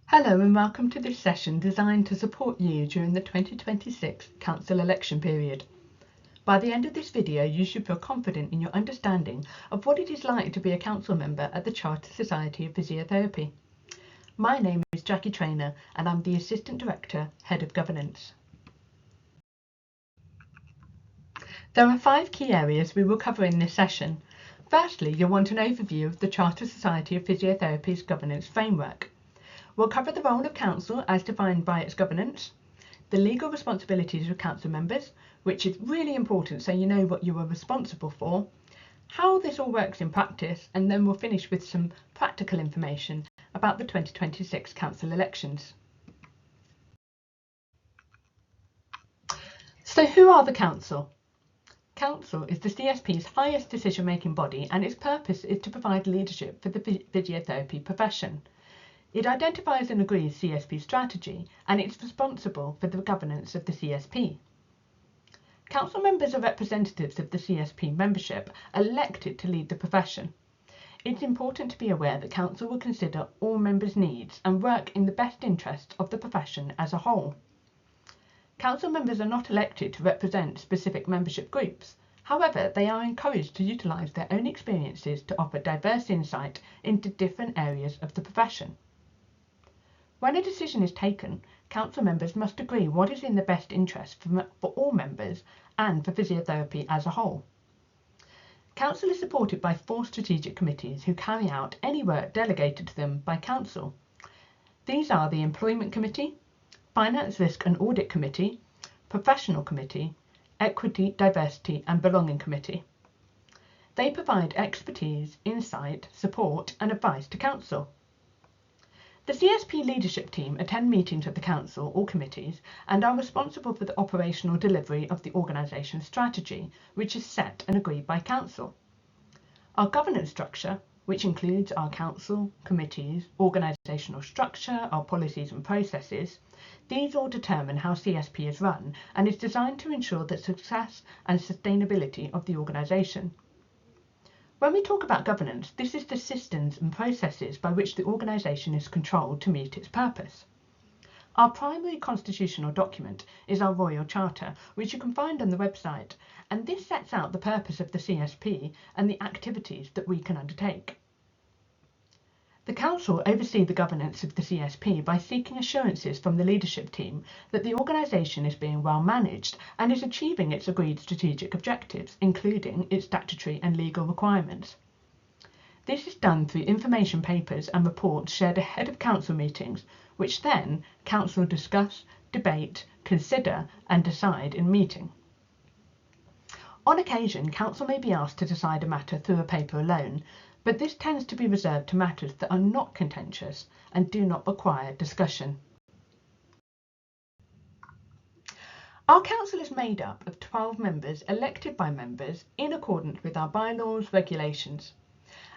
Hello and welcome to this session designed to support you during the 2026 Council election period. By the end of this video, you should feel confident in your understanding of what it is like to be a council member at the Chartered Society of Physiotherapy. My name is Jackie Traynor and I'm the Assistant Director, Head of Governance. There are 5 key areas we will cover in this session. Firstly, you'll want an overview of the Chartered Society of Physiotherapy's governance framework. We'll cover the role of council as defined by its governance, the legal responsibilities of council members, which is really important so you know what you are responsible for, how this all works in practice, and then we'll finish with some practical information about the 2026 council elections. So who are the council? Council is the CSP's highest decision-making body and its purpose is to provide leadership for the physiotherapy profession. It identifies and agrees CSP strategy and it's responsible for the governance of the CSP. Council members are representatives of the CSP membership elected to lead the profession. It's important to be aware that Council will consider all members' needs and work in the best interest of the profession as a whole. Council members are not elected to represent specific membership groups. However, they are encouraged to utilise their own experiences to offer diverse insight into different areas of the profession. When a decision is taken, council members must agree what is in the best interest for all members and for physiotherapy as a whole. Council is supported by 4 strategic committees who carry out any work delegated to them by council. These are the Employment Committee, Finance, Risk and Audit Committee, Professional Committee, Equity, Diversity and Belonging Committee. They provide expertise, insight, support and advice to council. The CSP leadership team attend meetings of the council or committees and are responsible for the operational delivery of the organisation's strategy, which is set and agreed by council. Our governance structure, which includes our council, committees, organisational structure, our policies and processes, these all determine how CSP is run and is designed to ensure the success and sustainability of the organisation. When we talk about governance, this is the systems and processes by which the organisation is controlled to meet its purpose. Our primary constitutional document is our Royal Charter, which you can find on the website, and this sets out the purpose of the CSP and the activities that we can undertake. The Council oversees the governance of the CSP by seeking assurances from the leadership team that the organisation is being well managed and is achieving its agreed strategic objectives, including its statutory and legal requirements. This is done through information papers and reports shared ahead of Council meetings, which then Council discuss, debate, consider and decide in meeting. On occasion, Council may be asked to decide a matter through a paper alone, but this tends to be reserved to matters that are not contentious and do not require discussion. Our council is made up of 12 members elected by members in accordance with our bylaws, regulations.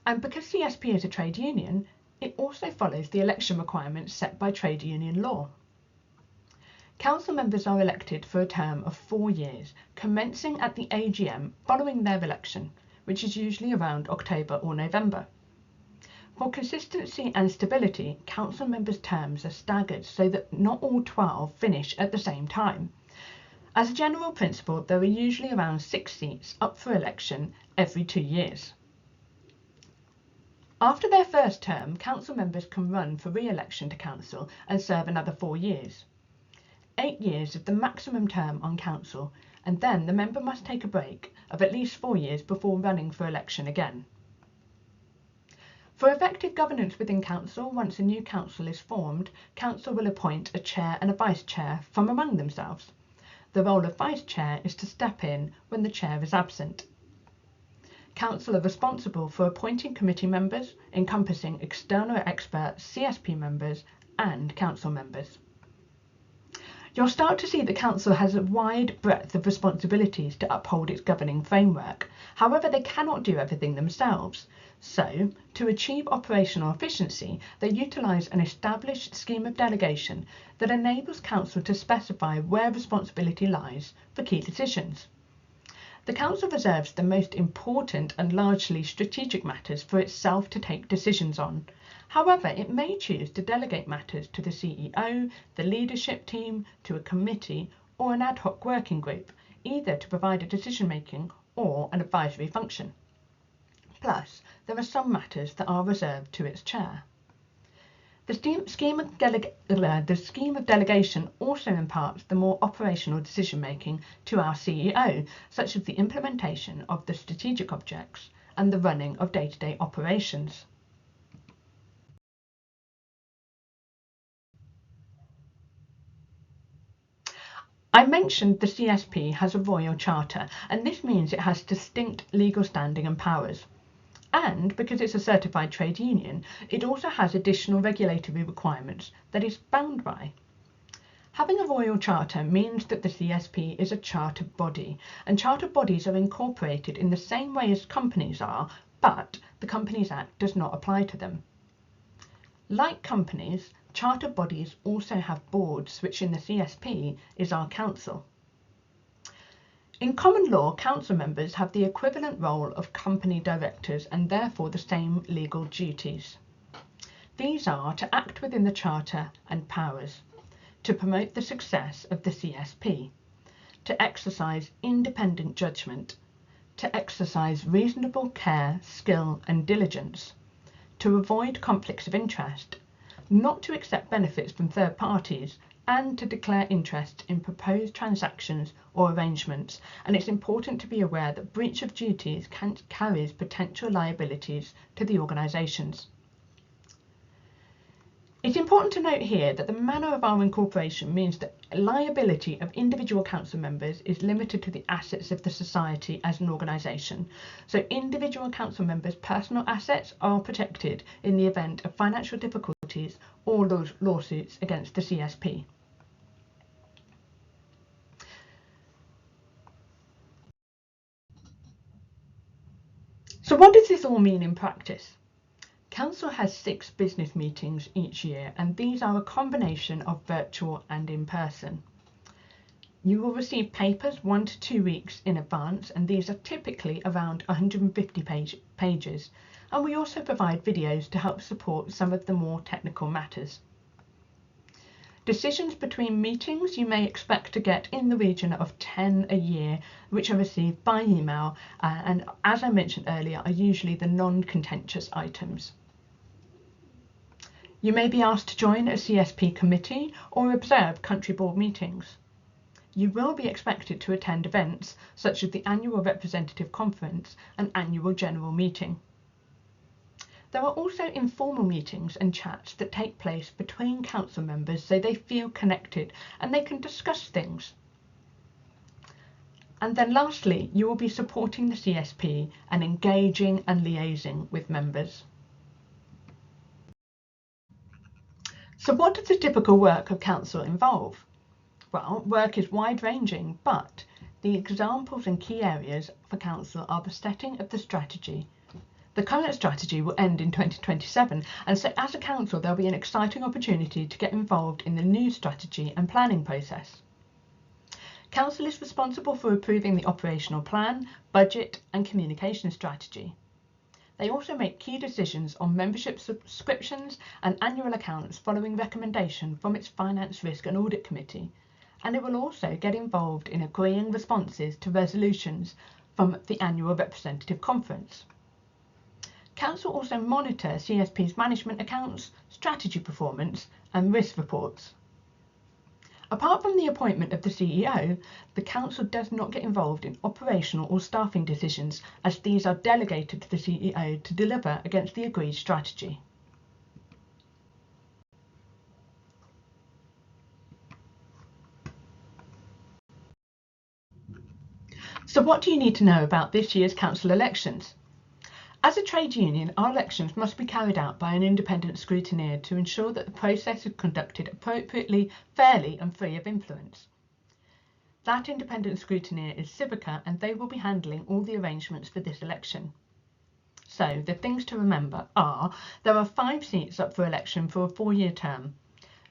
And because CSP is a trade union, it also follows the election requirements set by trade union law. Council members are elected for a term of 4 years, commencing at the AGM following their election, which is usually around October or November. For consistency and stability, council members' terms are staggered so that not all 12 finish at the same time. As a general principle, there are usually around 6 seats up for election every 2 years. After their first term, council members can run for re-election to council and serve another 4 years. 8 years is the maximum term on council, and then the member must take a break of at least 4 years before running for election again. For effective governance within council, once a new council is formed, council will appoint a chair and a vice chair from among themselves. The role of vice chair is to step in when the chair is absent. Council are responsible for appointing committee members, encompassing external experts, CSP members and council members. You'll start to see the Council has a wide breadth of responsibilities to uphold its governing framework. However, they cannot do everything themselves. So, to achieve operational efficiency, they utilise an established scheme of delegation that enables Council to specify where responsibility lies for key decisions. The Council reserves the most important and largely strategic matters for itself to take decisions on. However, it may choose to delegate matters to the CEO, the leadership team, to a committee, or an ad hoc working group, either to provide a decision-making or an advisory function. Plus, there are some matters that are reserved to its chair. The scheme of delegation also imparts the more operational decision-making to our CEO, such as the implementation of the strategic objects and the running of day-to-day operations. I mentioned the CSP has a royal charter, and this means it has distinct legal standing and powers. And because it's a certified trade union, it also has additional regulatory requirements that it's bound by. Having a royal charter means that the CSP is a chartered body, and chartered bodies are incorporated in the same way as companies are, but the Companies Act does not apply to them. Like companies, chartered bodies also have boards, which in the CSP is our council. In common law, council members have the equivalent role of company directors and therefore the same legal duties. These are to act within the charter and powers, to promote the success of the CSP, to exercise independent judgment, to exercise reasonable care, skill and diligence, to avoid conflicts of interest, not to accept benefits from third parties, and to declare interest in proposed transactions or arrangements. And it's important to be aware that breach of duties carries potential liabilities to the organisations. It's important to note here that the manner of our incorporation means that liability of individual council members is limited to the assets of the society as an organisation. So individual council members' personal assets are protected in the event of financial difficulties or lawsuits against the CSP. So what does this all mean in practice? Council has 6 business meetings each year, and these are a combination of virtual and in person. You will receive papers 1 to 2 weeks in advance, and these are typically around 150 pages. And we also provide videos to help support some of the more technical matters. Decisions between meetings you may expect to get in the region of 10 a year, which are received by email, and as I mentioned earlier, are usually the non-contentious items. You may be asked to join a CSP committee or observe country board meetings. You will be expected to attend events such as the annual representative conference and annual general meeting. There are also informal meetings and chats that take place between council members so they feel connected and they can discuss things. And then lastly, you will be supporting the CSP and engaging and liaising with members. So what does the typical work of council involve? Well, work is wide-ranging, but the examples and key areas for council are the setting of the strategy. The current strategy will end in 2027, and so as a council there'll be an exciting opportunity to get involved in the new strategy and planning process. Council is responsible for approving the operational plan, budget and communication strategy. They also make key decisions on membership subscriptions and annual accounts following recommendation from its Finance, Risk and Audit Committee, and it will also get involved in agreeing responses to resolutions from the annual representative conference. Council also monitor CSP's management accounts, strategy performance and risk reports. Apart from the appointment of the CEO, the Council does not get involved in operational or staffing decisions, as these are delegated to the CEO to deliver against the agreed strategy. So what do you need to know about this year's Council elections? As a trade union, our elections must be carried out by an independent scrutineer to ensure that the process is conducted appropriately, fairly and free of influence. That independent scrutineer is Civica, and they will be handling all the arrangements for this election. So the things to remember are there are 5 seats up for election for a 4-year term.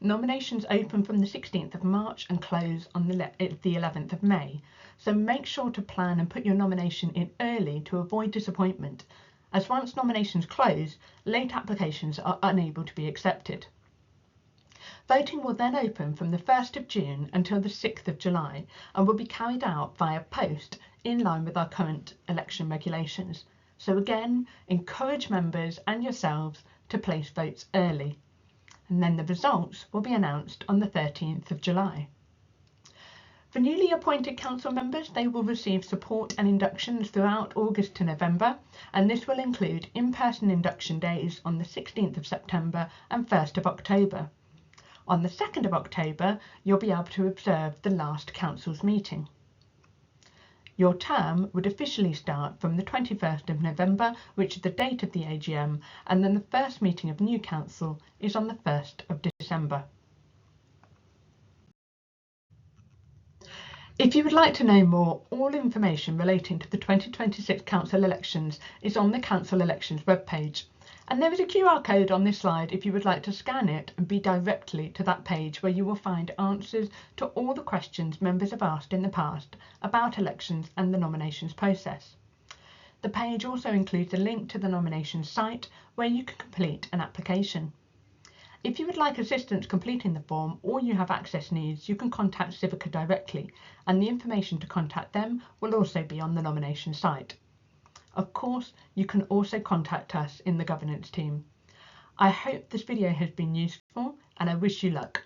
Nominations open from the 16th of March and close on the 11th of May. So make sure to plan and put your nomination in early to avoid disappointment. as once nominations close, late applications are unable to be accepted. Voting will then open from the 1st of June until the 6th of July and will be carried out via post in line with our current election regulations. So again, encourage members and yourselves to place votes early, and then the results will be announced on the 13th of July. For newly appointed council members, they will receive support and inductions throughout August to November, and this will include in-person induction days on the 16th of September and 1st of October. On the 2nd of October, you'll be able to observe the last council's meeting. Your term would officially start from the 21st of November, which is the date of the AGM, and then the first meeting of new council is on the 1st of December. If you would like to know more, all information relating to the 2026 council elections is on the council elections webpage. And there is a QR code on this slide if you would like to scan it and be directly to that page, where you will find answers to all the questions members have asked in the past about elections and the nominations process. The page also includes a link to the nominations site where you can complete an application. If you would like assistance completing the form or you have access needs, you can contact Civica directly, and the information to contact them will also be on the nomination site. Of course, you can also contact us in the governance team. I hope this video has been useful and I wish you luck.